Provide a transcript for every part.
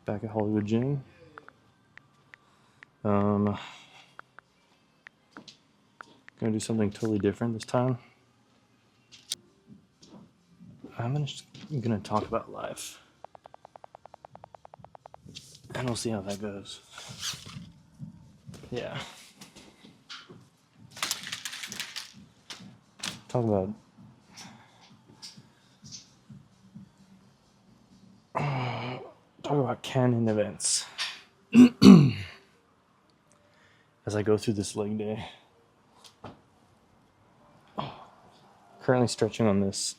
Back at Hollywood Gym. Gonna do something totally different this time. I'm gonna talk about life, and we'll see how that goes. Yeah. Talk about canon events as I go through this leg day. Currently stretching on this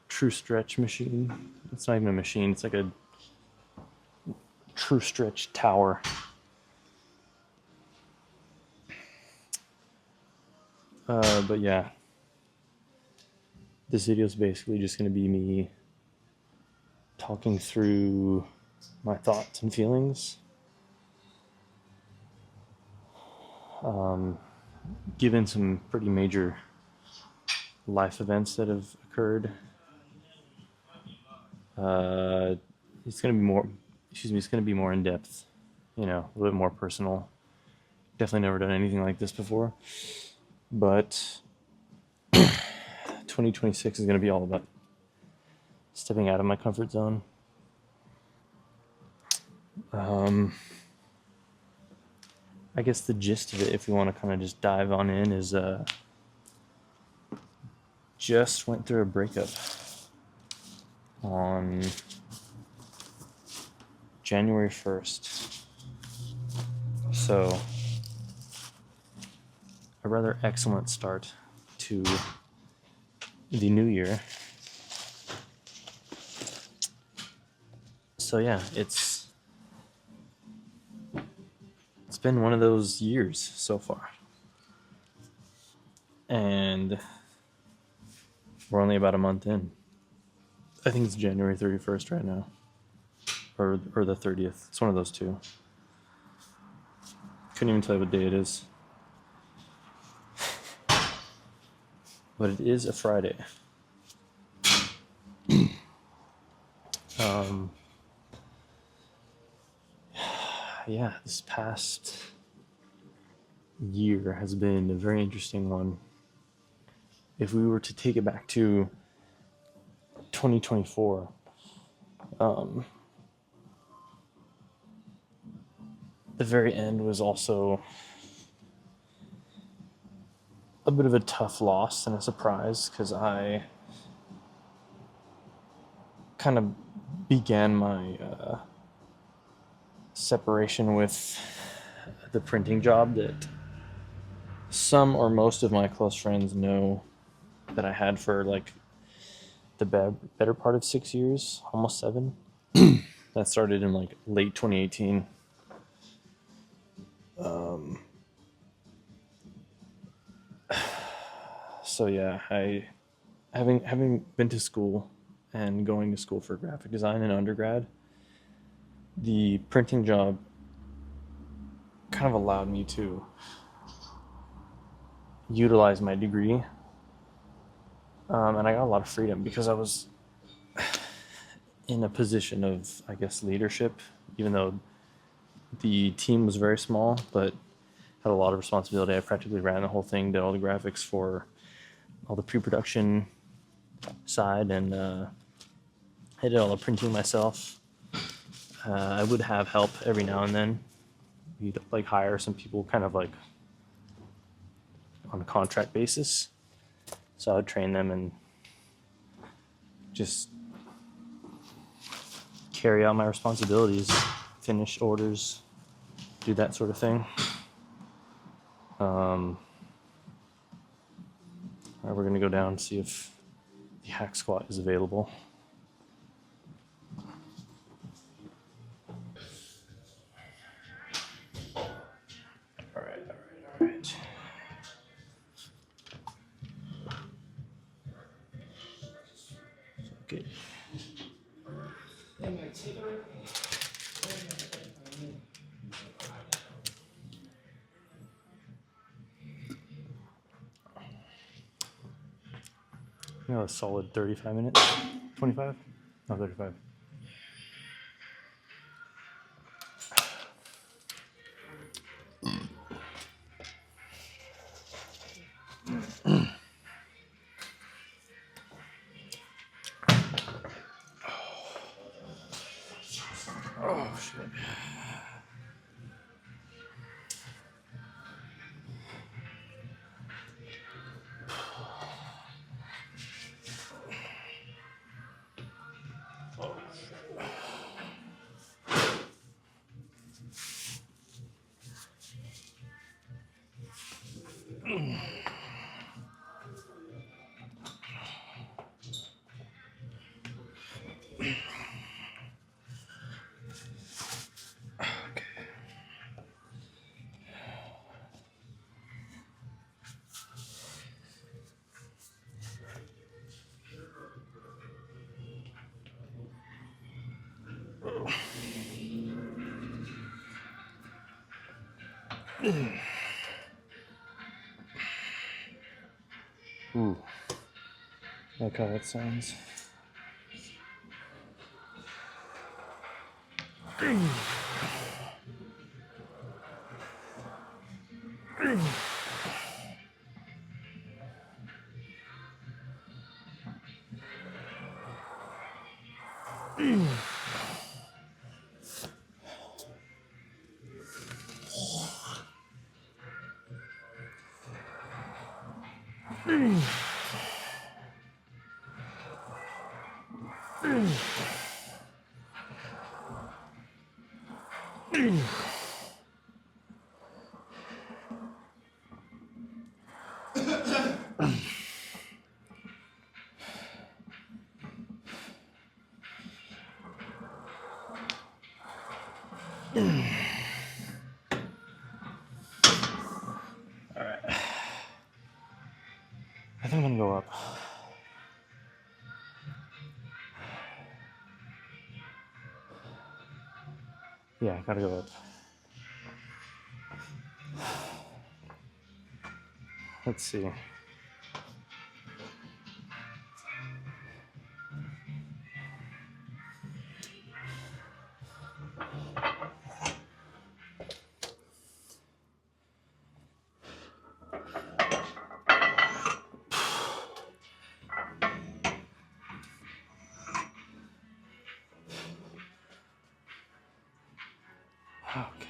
True Stretch machine. It's not even a machine, it's like a True Stretch tower. But yeah, this video is basically just going to be me talking through my thoughts and feelings, given some pretty major life events that have occurred. It's going to be more in depth, a little bit more personal. Definitely never done anything like this before, but 2026 is going to be all about stepping out of my comfort zone. I guess the gist of it, if we want to kind of just dive on in, is just went through a breakup on January 1st. So, a rather excellent start to the new year. So yeah, it's been one of those years so far. And we're only about a month in. I think it's January 31st right now. Or the 30th. It's one of those two. Couldn't even tell you what day it is. But it is a Friday. Yeah, this past year has been a very interesting one. If we were to take it back to 2024, the very end was also a bit of a tough loss and a surprise, because I kind of began my separation with the printing job that some or most of my close friends know that I had for like the better part of 6 years, almost 7. That started in like late 2018. So yeah, having been to school and going to school for graphic design in undergrad, the printing job kind of allowed me to utilize my degree, and I got a lot of freedom because I was in a position of, I guess, leadership, even though the team was very small, but had a lot of responsibility. I practically ran the whole thing, did all the graphics for all the pre-production side, and I did all the printing myself. I would have help every now and then. We'd like hire some people kind of like on a contract basis. So I would train them and just carry out my responsibilities, finish orders, do that sort of thing. All right, we're gonna go down and see if the hack squat is available. All right. Okay. A solid 35 minutes. 25? No, 35. shit. Ooh, like how that sounds. Alright. I think I'm gonna go up. Yeah, I gotta go up. Let's see. Okay.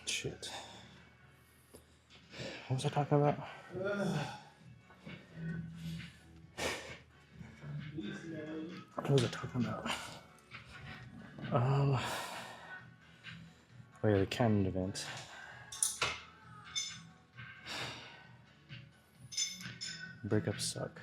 Shit. What was I talking about? What was I talking about? Oh yeah, the Canon event. Breakups suck.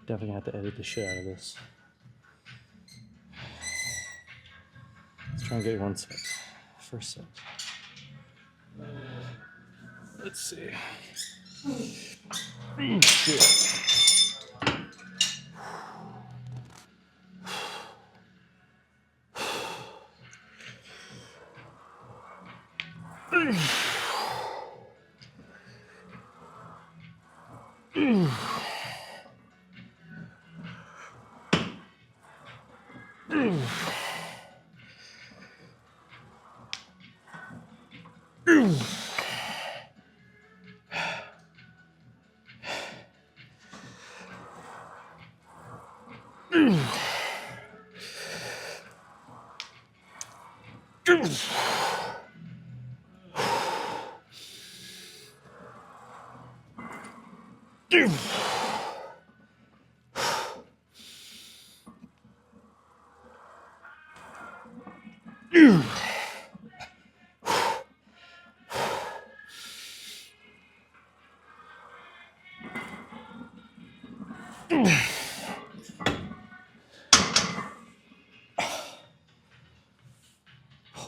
Definitely have to edit the shit out of this. Let's try and get one set. First set. Let's see. Shit.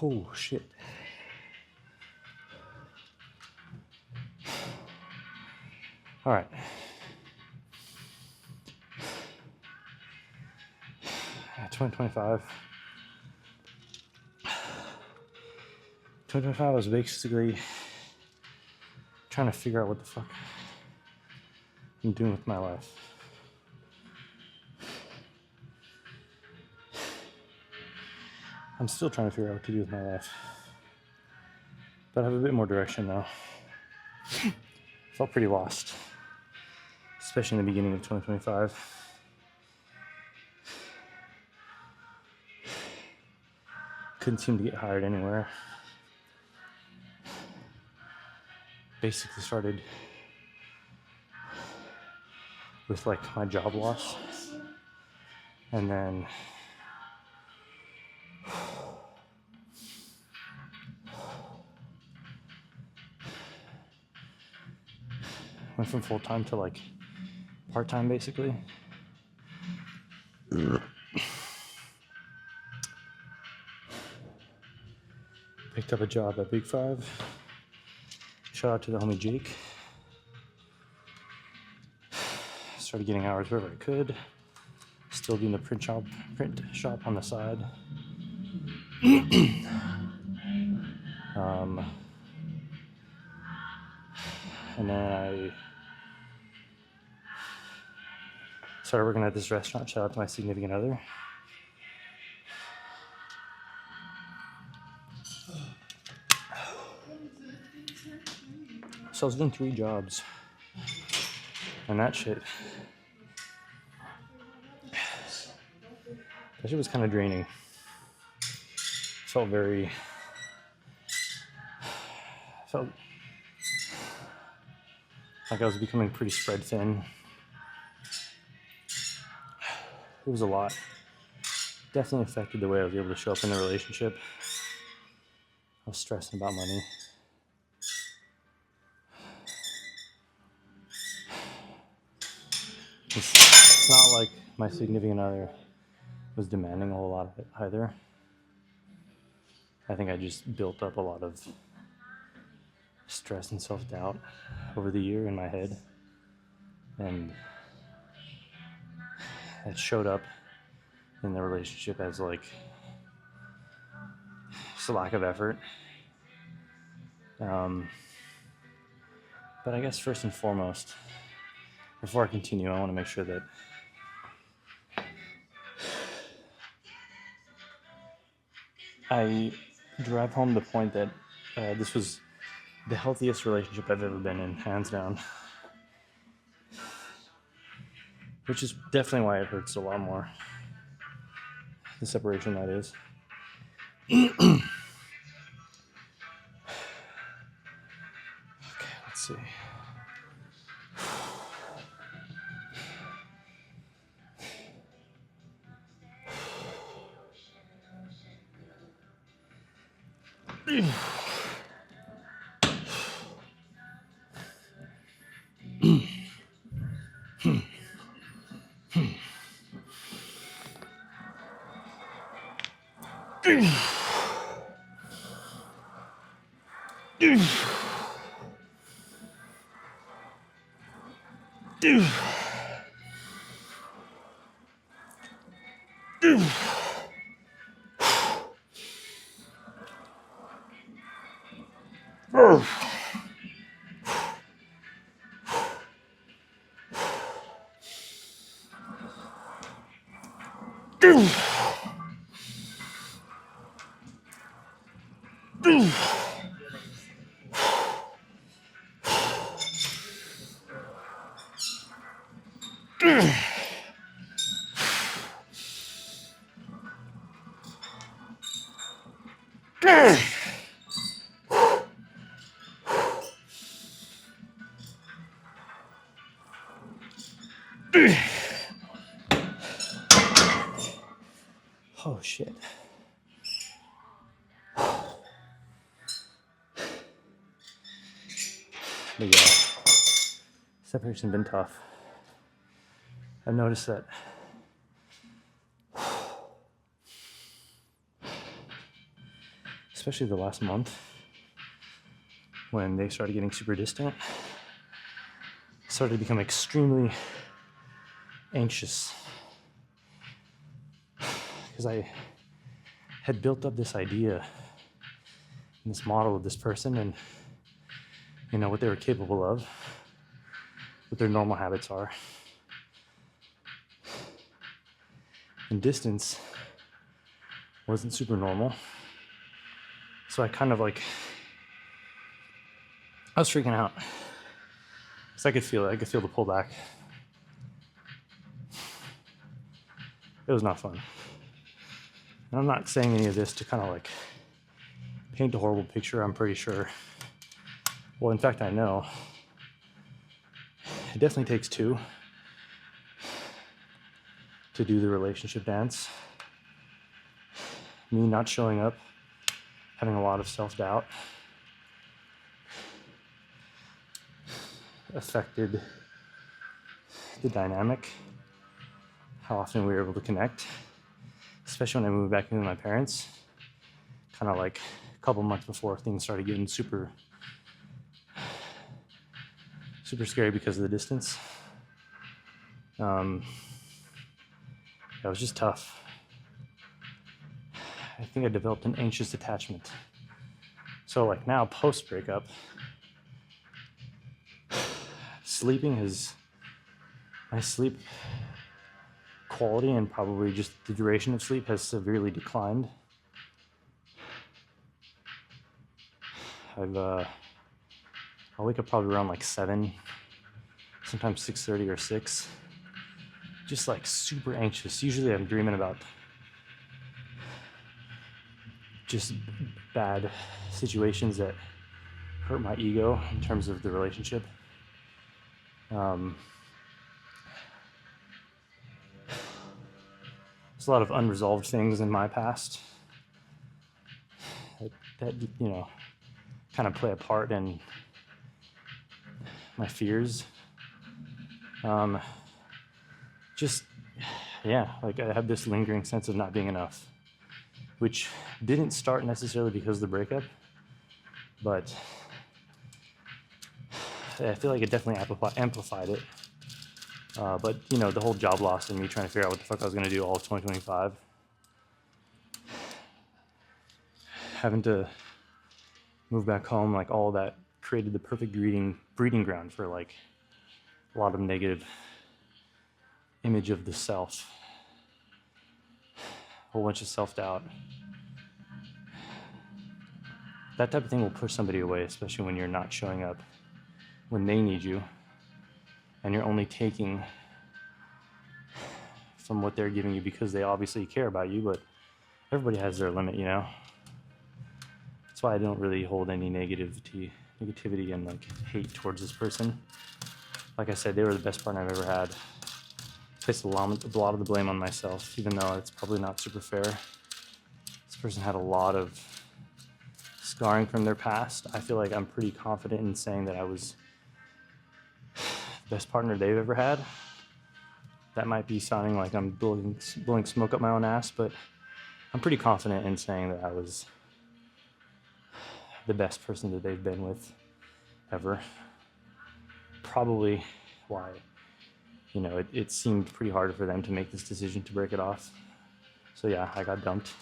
Oh shit. All right. Yeah, 2025. 2025 was basically trying to figure out what the fuck I'm doing with my life. I'm still trying to figure out what to do with my life. But I have a bit more direction now. Felt pretty lost, especially in the beginning of 2025. Couldn't seem to get hired anywhere. Basically started with like my job loss, and then went from full-time to like part-time basically. Picked up a job at Big Five. Shout out to the homie Jake. Started getting hours wherever I could. Still doing the print shop on the side. And then I started working at this restaurant. Shout out to my significant other. So I was doing 3 jobs. And that shit was kind of draining. Felt like I was becoming pretty spread thin. It was a lot. Definitely affected the way I was able to show up in the relationship. I was stressing about money. It's not like my significant other was demanding a whole lot of it either. I think I just built up a lot of stress and self-doubt over the year in my head, and it showed up in the relationship as like just a lack of effort. But I guess first and foremost, before I continue, I want to make sure that I drive home the point that this was the healthiest relationship I've ever been in, hands down. Which is definitely why it hurts a lot more. The separation, that is. Okay, let's see. Oh shit. But yeah, separation's been tough. I noticed that especially the last month when they started getting super distant, I started to become extremely anxious because I had built up this idea and this model of this person and what they were capable of, what their normal habits are. And distance wasn't super normal. So I kind of I was freaking out. Because I could feel it. I could feel the pullback. It was not fun. And I'm not saying any of this to kind of paint a horrible picture. I'm pretty sure. Well, in fact, I know. It definitely takes two to do the relationship dance. Me not showing up, having a lot of self-doubt, affected the dynamic, how often we were able to connect, especially when I moved back in with my parents, kind of a couple months before things started getting super scary because of the distance. It was just tough. I think I developed an anxious attachment. So now post breakup, my sleep quality and probably just the duration of sleep has severely declined. I'll wake up probably around 7, sometimes 6:30 or 6. Just super anxious. Usually I'm dreaming about just bad situations that hurt my ego in terms of the relationship. There's a lot of unresolved things in my past that kind of play a part in my fears. I have this lingering sense of not being enough, which didn't start necessarily because of the breakup, but I feel like it definitely amplified it. But the whole job loss and me trying to figure out what the fuck I was going to do all of 2025, having to move back home, all that created the perfect breeding ground for a lot of negative image of the self, a whole bunch of self-doubt. That type of thing will push somebody away, especially when you're not showing up when they need you and you're only taking from what they're giving you because they obviously care about you, but everybody has their limit, That's why I don't really hold any negativity and hate towards this person. Like I said, they were the best partner I've ever had. Placed a lot of the blame on myself, even though it's probably not super fair. This person had a lot of scarring from their past. I feel like I'm pretty confident in saying that I was the best partner they've ever had. That might be sounding like I'm blowing smoke up my own ass, but I'm pretty confident in saying that I was the best person that they've been with ever. Probably why, it seemed pretty hard for them to make this decision to break it off. So yeah, I got dumped.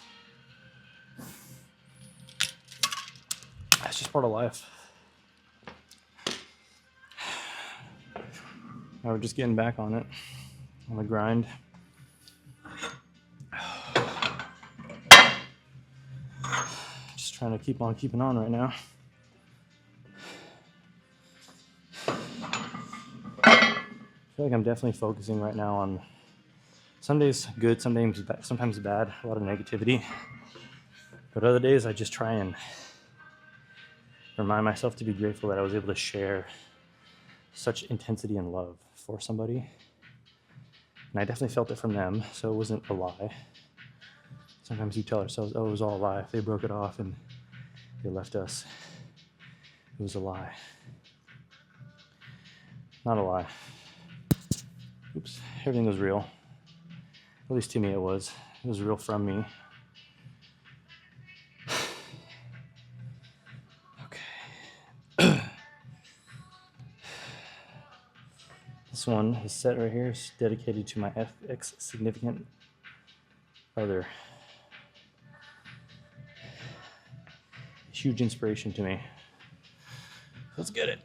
That's just part of life. Now we're just getting back on it, on the grind. Just trying to keep on keeping on right now. I feel like I'm definitely focusing right now on some days good, sometimes bad, a lot of negativity. But other days I just try and remind myself to be grateful that I was able to share such intensity and love for somebody. And I definitely felt it from them, so it wasn't a lie. Sometimes you tell ourselves, oh, it was all a lie. If they broke it off and they left us, it was a lie. Not a lie. Oops, everything was real. At least to me it was. It was real from me. Okay. This one, this set right here, is dedicated to my ex significant other. Huge inspiration to me. Let's get it.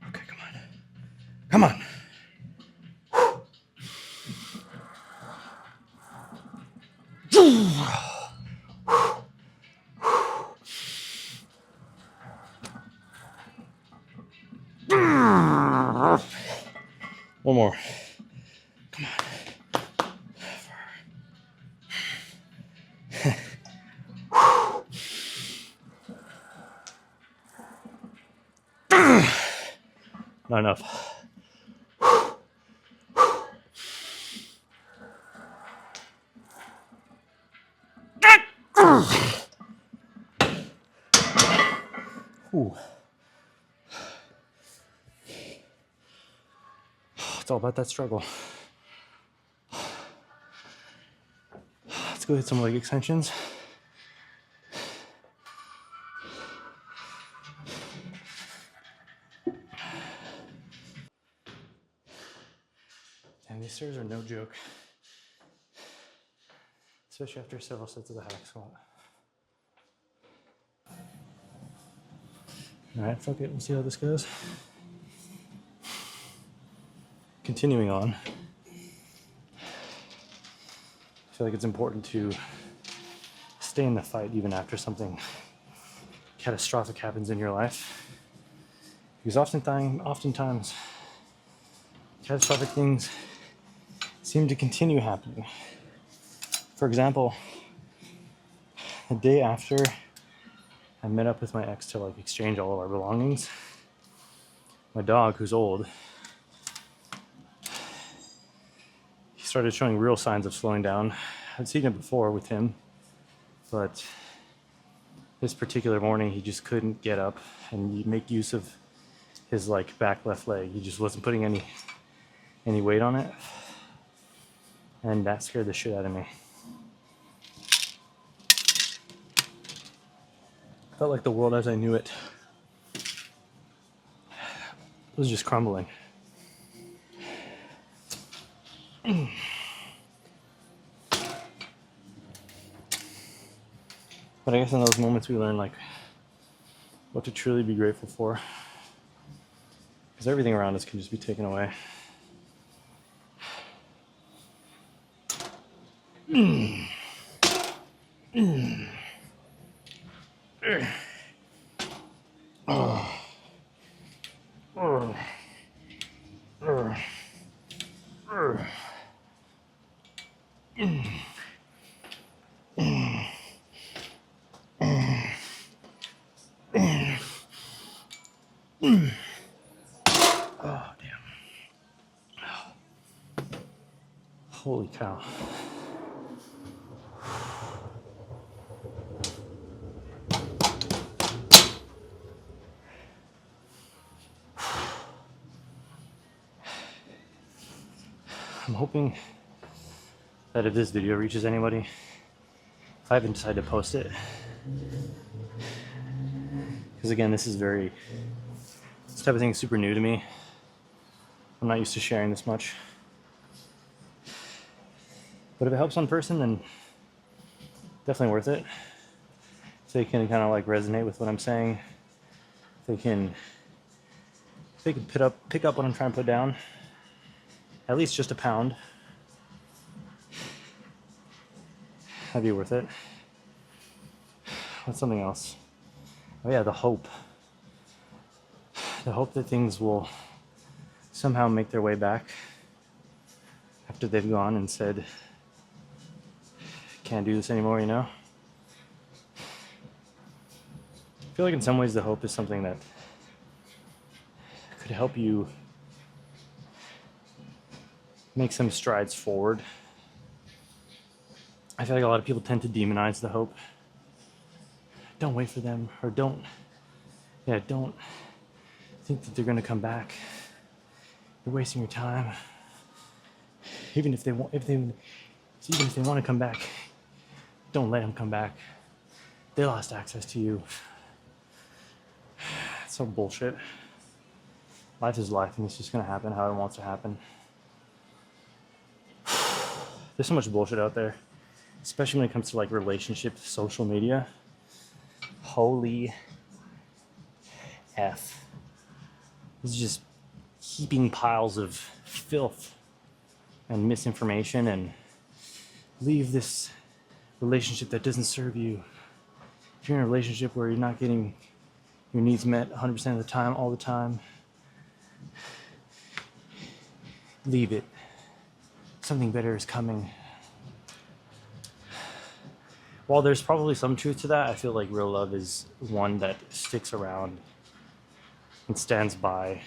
Okay, come on. Come on. One more. Come on. Not enough. Ooh. It's all about that struggle. Let's go hit some leg extensions. And these stairs are no joke, especially after several sets of the hack squat. All right, fuck it, we'll see how this goes. Continuing on, I feel like it's important to stay in the fight even after something catastrophic happens in your life. Because oftentimes, catastrophic things seem to continue happening. For example, the day after I met up with my ex to like exchange all of our belongings, my dog, who's old, he started showing real signs of slowing down. I'd seen it before with him, but this particular morning he just couldn't get up and make use of his like back left leg. He just wasn't putting any weight on it, and that scared the shit out of me. Felt like the world as I knew it was just crumbling. But I guess in those moments we learn like what to truly be grateful for, because everything around us can just be taken away. Oh, damn. Holy cow. I'm hoping that if this video reaches anybody, if I haven't decided to post it, because again, this type of thing is super new to me. I'm not used to sharing this much. But if it helps one person, then definitely worth it. If they can kind of like resonate with what I'm saying, if they can pick up what I'm trying to put down, at least just a pound, that'd be worth it. What's something else? Oh yeah, the hope. The hope that things will somehow make their way back after they've gone and said, can't do this anymore, you know? I feel like in some ways the hope is something that could help you make some strides forward. I feel like a lot of people tend to demonize the hope. Don't wait for them, or don't think that they're gonna come back. You're wasting your time. Even if they want to come back, don't let them come back. They lost access to you. It's so bullshit. Life is life, and it's just gonna happen how it wants to happen. There's so much bullshit out there, especially when it comes to like relationships, social media. Holy F. It's just heaping piles of filth and misinformation, and leave this relationship that doesn't serve you. If you're in a relationship where you're not getting your needs met 100% of the time, all the time, leave it. Something better is coming. While there's probably some truth to that, I feel like real love is one that sticks around and stands by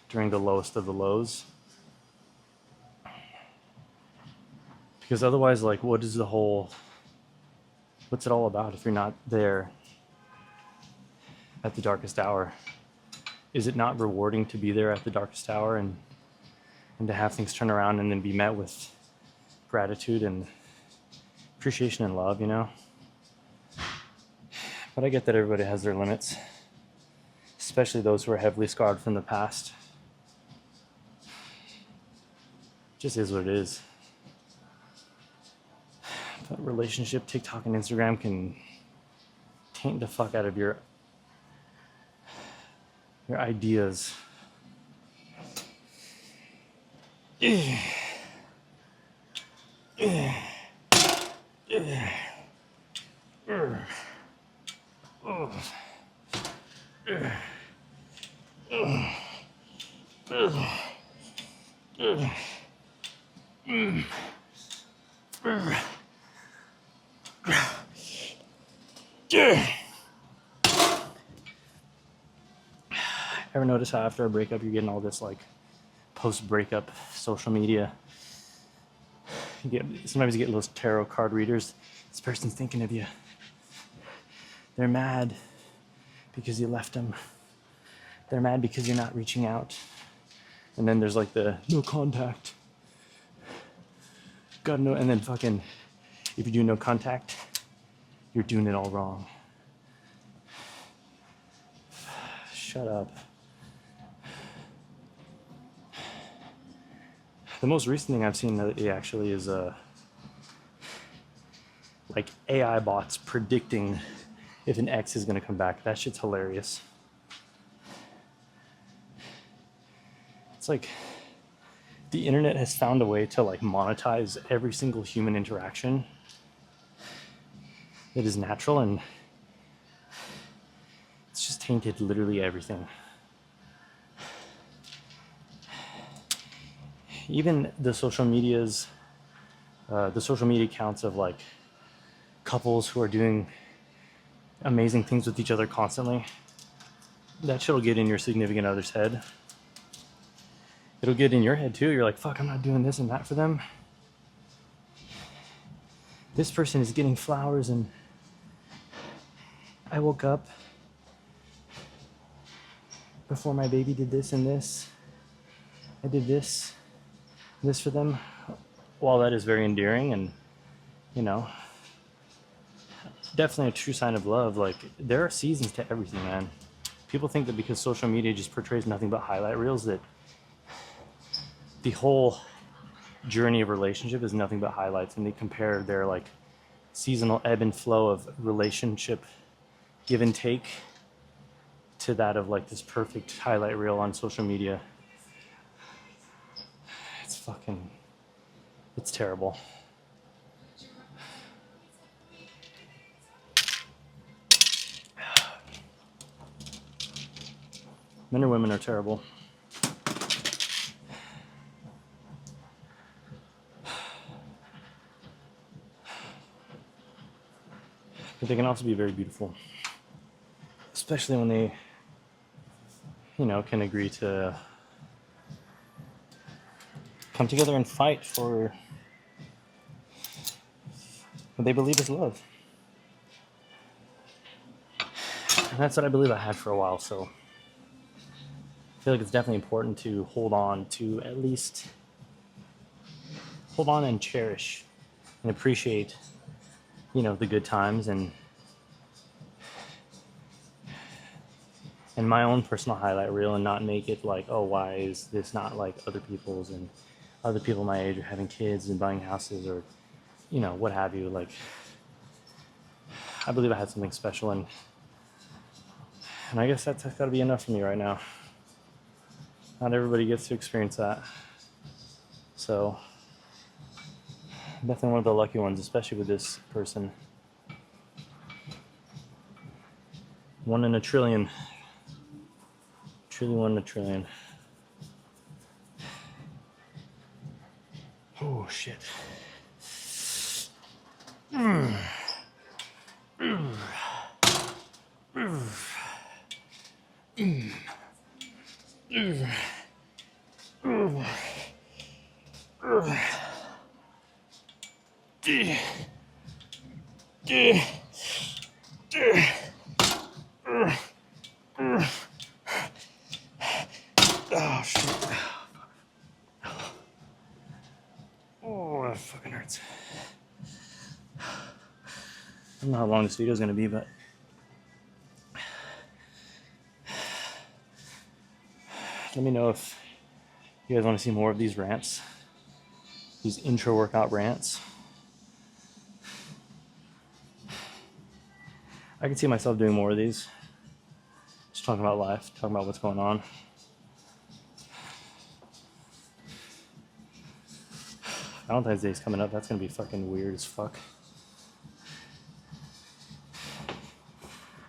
during the lowest of the lows. Because otherwise, like, what's it all about if you're not there at the darkest hour? Is it not rewarding to be there at the darkest hour and to have things turn around and then be met with gratitude and appreciation and love, you know? But I get that everybody has their limits, especially those who are heavily scarred from the past. It just is what it is. But relationship, TikTok, and Instagram can taint the fuck out of your ideas. Ever notice how after a breakup you're getting all this like post-breakup social media? Sometimes you get those tarot card readers. This person's thinking of you. They're mad because you left them. They're mad because you're not reaching out. And then there's like the no contact. God no, and then fucking, if you do no contact, you're doing it all wrong. Shut up. The most recent thing I've seen lately actually is like AI bots predicting if an ex is gonna come back. That shit's hilarious. It's like the internet has found a way to like monetize every single human interaction that is natural, and it's just tainted literally everything. Even the social media accounts of like couples who are doing amazing things with each other constantly, that shit'll get in your significant other's head. It'll get in your head too. You're like, fuck, I'm not doing this and that for them. This person is getting flowers and I woke up before my baby did this and this. I did this for them. While that is very endearing and, you know, definitely a true sign of love, like, there are seasons to everything, man. People think that because social media just portrays nothing but highlight reels, that the whole journey of relationship is nothing but highlights, and they compare their like seasonal ebb and flow of relationship give and take to that of like this perfect highlight reel on social media. It's terrible. Men or women are terrible. But they can also be very beautiful. Especially when they, can agree to come together and fight for what they believe is love. And that's what I believe I had for a while, so I feel like it's definitely important to hold on to, at least hold on and cherish and appreciate, the good times and my own personal highlight reel, and not make it like, oh, why is this not like other people's, and other people my age are having kids and buying houses, or what have you. Like, I believe I had something special, and I guess that's got to be enough for me right now. Not everybody gets to experience that, so definitely one of the lucky ones, especially with this person. 1 in a trillion. Truly 1 in a trillion. Oh shit. Oh shit. Oh, that fucking hurts. I don't know how long this video is going to be, but let me know if you guys want to see more of these rants, these intro workout rants. I can see myself doing more of these. Just talking about life, talking about what's going on. Valentine's Day is coming up. That's going to be fucking weird as fuck.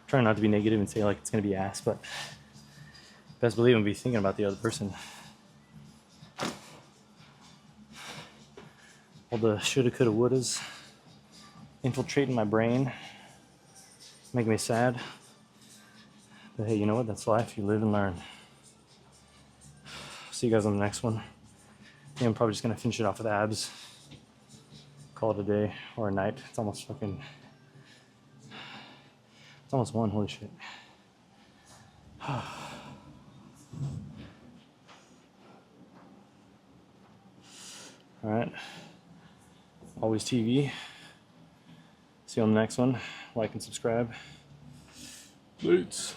Trying not to be negative and say like it's going to be ass, but best believe I'm going to be thinking about the other person. All the shoulda, coulda, wouldas infiltrating my brain, making me sad. But hey, you know what? That's life. You live and learn. See you guys on the next one. Yeah, I'm probably just going to finish it off with abs. Call it a day or a night. It's almost 1. Holy shit. Alright. Always TV. See you on the next one. Like and subscribe. Boots.